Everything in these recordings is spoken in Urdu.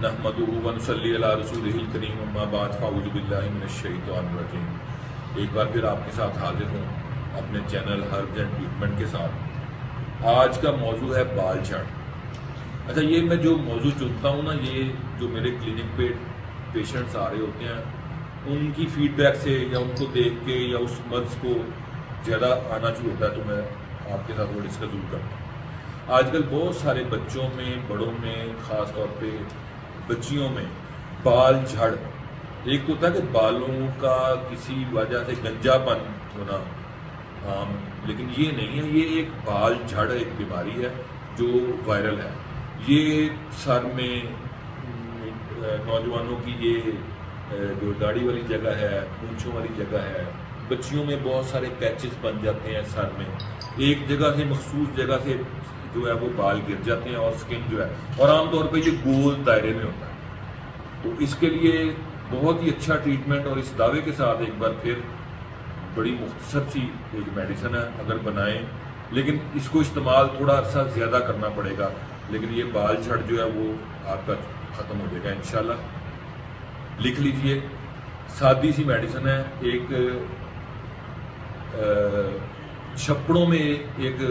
نحمدہ ونصلی علی رسولہ الکریم اما بعد فاعوذ باللہ من الشیطان الرجیم۔ ایک بار پھر آپ کے ساتھ حاضر ہوں اپنے چینل ہربز اینڈ ٹریٹمنٹ کے ساتھ۔ آج کا موضوع ہے بال جھڑ۔ اچھا، یہ میں جو موضوع چنتا ہوں نا، یہ جو میرے کلینک پہ پیشنٹس آ رہے ہوتے ہیں ان کی فیڈ بیک سے یا ان کو دیکھ کے یا اس مرض کو زیادہ آنا شروع ہوتا ہے تو میں آپ کے ساتھ وہ ڈسکس ضرور کرتا ہوں۔ آج کل بہت سارے بچوں میں، بڑوں میں، خاص طور پہ بچیوں میں بال جھڑ، ایک تو ہوتا ہے کہ بالوں کا کسی وجہ سے گنجا پن ہونا عام، لیکن یہ نہیں ہے، یہ ایک بال جھڑ ایک بیماری ہے جو وائرل ہے۔ یہ سر میں نوجوانوں کی یہ جو داڑھی والی جگہ ہے، مونچھوں والی جگہ ہے، بچیوں میں بہت سارے پیچز بن جاتے ہیں سر میں، ایک جگہ سے مخصوص جگہ سے جو ہے وہ بال گر جاتے ہیں اور سکن جو ہے، اور عام طور پہ یہ گول دائرے میں ہوتا ہے۔ تو اس کے لیے بہت ہی اچھا ٹریٹمنٹ، اور اس دعوے کے ساتھ ایک بار پھر بڑی مختصر سی ایک میڈیسن ہے، اگر بنائیں، لیکن اس کو استعمال تھوڑا عرصہ زیادہ کرنا پڑے گا، لیکن یہ بال جھڑ جو ہے وہ آپ کا ختم ہو جائے گا انشاءاللہ۔ لکھ لیجئے، سادی سی میڈیسن ہے۔ ایک چھپڑوں میں ایک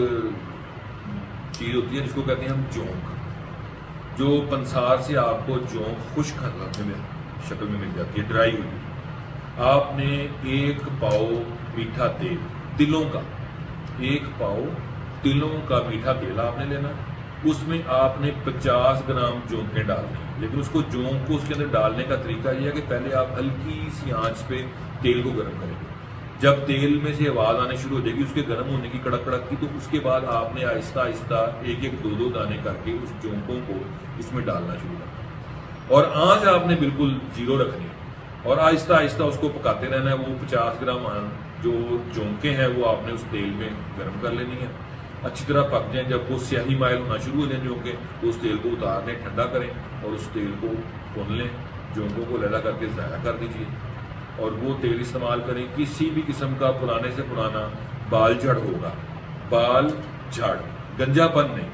چیز ہوتی ہے جس کو کہتے ہیں ہم جونک، جو پنسار سے آپ کو جونک خشک حالت میں شکل میں مل جاتی ہے، ڈرائی ہوئی۔ آپ نے ایک پاؤ میٹھا تیل، تلوں کا، ایک پاؤ تلوں کا میٹھا تیل آپ نے لینا، اس میں آپ نے 50 گرام جونکیں ڈالنی، لیکن اس کو جونک کو اس کے اندر ڈالنے کا طریقہ یہ ہے کہ پہلے آپ ہلکی سی آنچ پہ تیل کو گرم کریں گے۔ جب تیل میں سے آواز آنے شروع ہو جائے گی اس کے گرم ہونے کی، کڑک کڑک کی، تو اس کے بعد آپ نے آہستہ آہستہ ایک ایک دو دو دانے کر کے اس جونکوں کو اس میں ڈالنا شروع کرنا، اور آنچ آپ نے بالکل زیرو رکھنی ہے، اور آہستہ آہستہ اس کو پکاتے رہنا ہے۔ وہ 50 گرام جو جونکیں ہیں وہ آپ نے اس تیل میں گرم کر لینی ہے، اچھی طرح پک جائیں۔ جب وہ سیاہی مائل ہونا شروع ہو جائیں جونکیں، تو اس تیل کو اتار لیں، ٹھنڈا کریں، اور اس تیل کو بھون لیں، جونکوں کو علیحدہ کر کے ضائع کر دیجیے، اور وہ تیل استعمال کریں۔ کسی بھی قسم کا پرانے سے پرانا بال جھڑ ہوگا، بال جھڑ، گنجا پن نہیں،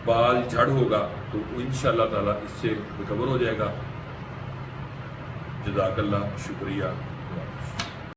بال جھڑ ہوگا تو انشاءاللہ تعالیٰ اس سے ریکور ہو جائے گا۔ جزاک اللہ، شکریہ۔